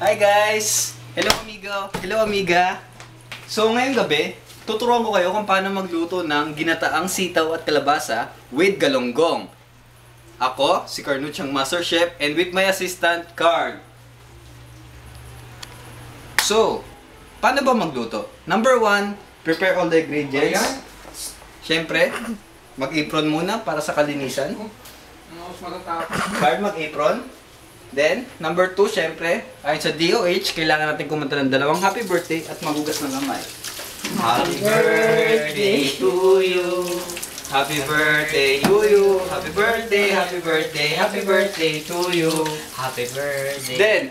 Hi guys! Hello amigo! Hello amiga! So ngayong gabi, tuturuan ko kayo kung paano magluto ng ginataang sitaw at kalabasa with galonggong. Ako, si Carnucciang Master Chef, and with my assistant, Carl. So, paano ba magluto? Number 1, prepare all the ingredients. Siyempre, mag-apron muna para sa kalinisan. Carl, mag-apron. Then, number 2, syempre, ayon sa DOH, kailangan natin kumanta ng dalawang happy birthday at magugas ng kamay. Happy birthday to you. Happy birthday to you. Happy birthday, happy birthday, happy birthday to you. Happy birthday. Then,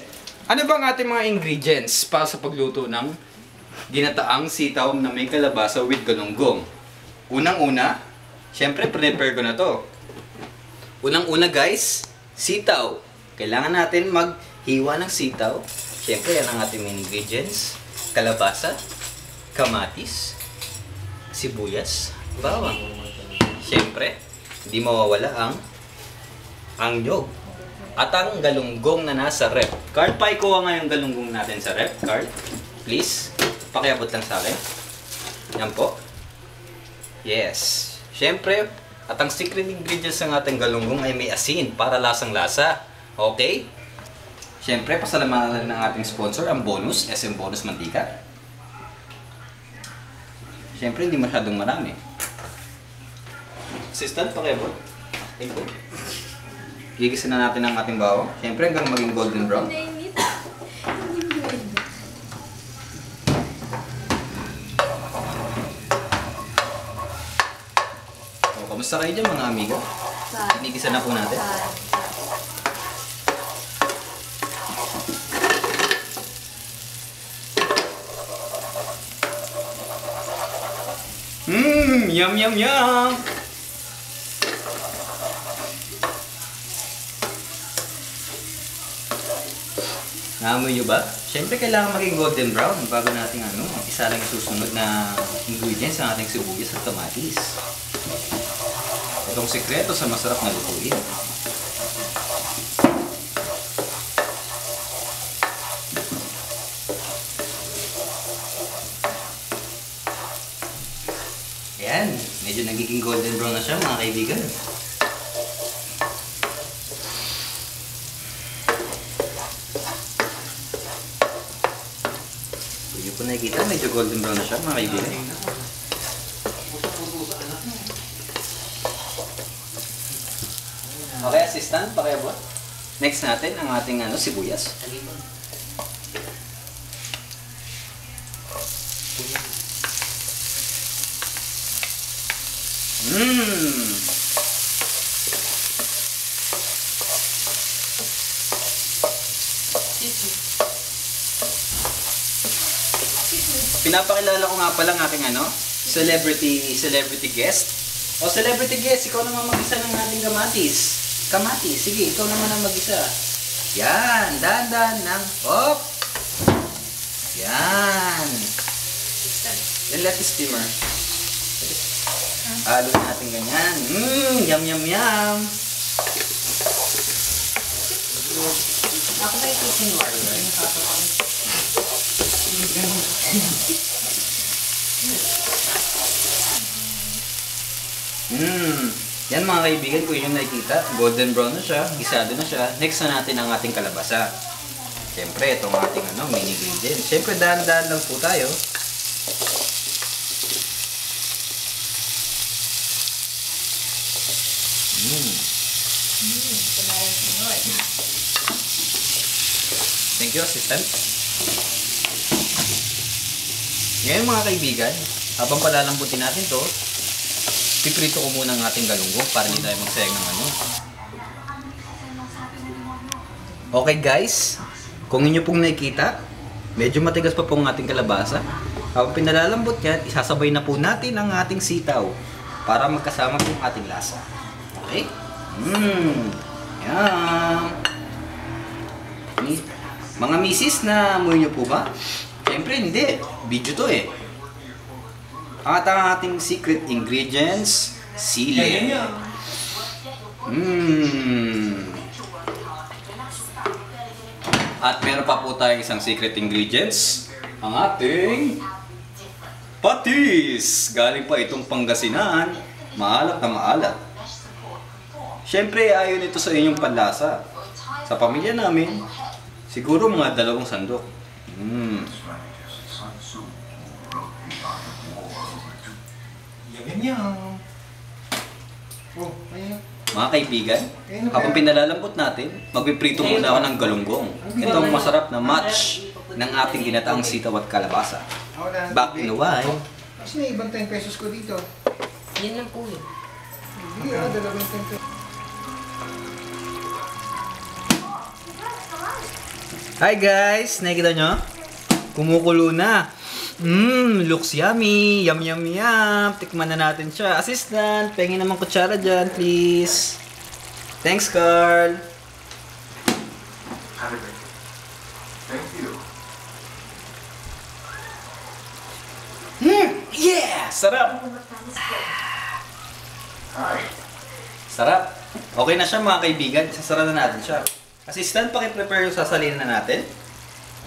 ano bang ating mga ingredients para sa pagluto ng ginataang sitaw na may kalabasa with galunggong? Unang-una, syempre, prepare ko na to. Unang-una guys, sitaw. Kailangan natin maghiwa ng sitaw. Siyempre, yan ang ating ingredients. Kalabasa, kamatis, sibuyas, bawang. Siyempre, hindi mawawala ang nyog. At ang galunggong na nasa rep. Carl, paikuha nga yung galunggong natin sa rep. Carl, please, pakiabot lang sa akin. Yan po. Yes. Siyempre, at ang secret ingredients ng ating galunggong ay may asin para lasang-lasa. Okay? Siyempre, pasalamatan ng ating sponsor, ang Bonus, SM Bonus Mantika. Siyempre, hindi masyadong marami. Assistant, pakiabot. Thank you. Gigisa na natin ang ating bawang. Siyempre, hanggang maging golden brown. O, kamusta kayo dyan mga amigo? Ginigisa na po natin. Yum, yum, yum! Naamoy nyo ba? Siyempre kailangan maging golden brown bago natin isa lang yung susunod na ingredients ng ating sibuyas at kamatis. Itong sekreto sa masarap na lutuin. Ayan, medyo nagiging golden brown na siya mga kaibigan. Hindi po nakikita, medyo golden brown na siya mga kaibigan. Okay, assistant, pakiabot. Next natin ang ating sibuyas. Pinapakilala ko nga pala ang aking celebrity guest. O celebrity guest, ikaw naman mag-isa ng ating kamatis. Kamatis, sige, ikaw naman ang mag-isa. Yan, dahan-dahan ng hop. Yan. Then let the steamer. Halo natin ganyan. Yum, yum, yum. Ako ba yung kitchen warrior? Yan mga kaibigan, kung yung nakikita, golden brown na siya, gisado na siya. Next na natin ang ating kalabasa. Siyempre, itong ating main ingredients. Siyempre, dahan-dahan lang po tayo. Thank you, assistant. Ngayon mga kaibigan, habang palalambutin natin to, piprito ko muna ang ating galunggong para hindi tayo magsayang ng Okay guys, kung inyo pong nakikita, medyo matigas pa po ang ating kalabasa. Habang pinalalambot yan, isasabay na po natin ang ating sitaw para magkasama po ang ating lasa. Okay? Yan. Mga misis, na amoy nyo po ba? Siyempre hindi. Video to eh. At ang ating secret ingredients, sili. At meron pa po tayong isang secret ingredients. Ang ating patis! Galing pa itong Pangasinan. Maalat na maalat. Siyempre, ayon ito sa inyong panlasa. Sa pamilya namin, siguro mga 2 sandok. Yum. Oh, ayun. Mga kaibigan, habang pinalalambot natin, magpiprito muna ako ng galunggong. Ito ang masarap na match ng ating ginataang sitaw at kalabasa. Back in a while. Kasi na ibang 10 pesos ko dito. Yun lang po yun. Hindi 10 pesos. Hi guys! Nakikita nyo? Kumukulo na. Looks yummy. Yum yum yum. Tikman na natin siya. Assistant, pengin naman kutsara dyan, please. Thanks, Carl. Thank you. Yeah! Sarap! Sarap. Okay na siya mga kaibigan. Sasara na natin siya. Assistant, paki-prepare yung sasalin na natin.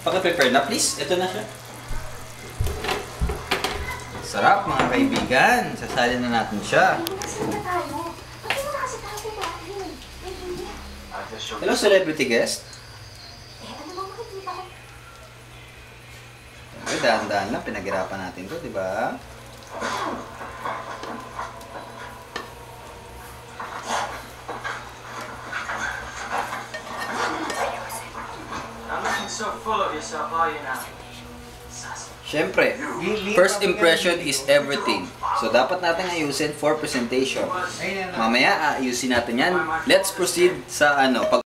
Paki-prepare na please. Ito na siya. Sarap mga kaibigan. Sasalin na natin siya. Hello celebrity guest. Okay, dahan-dahan lang. Pinaghirapan natin to, di ba? So full of yourself, are you now? Siyempre, first impression is everything. So, dapat natin ayusin for presentation. Mamaya, ayusin natin yan. Let's proceed sa pag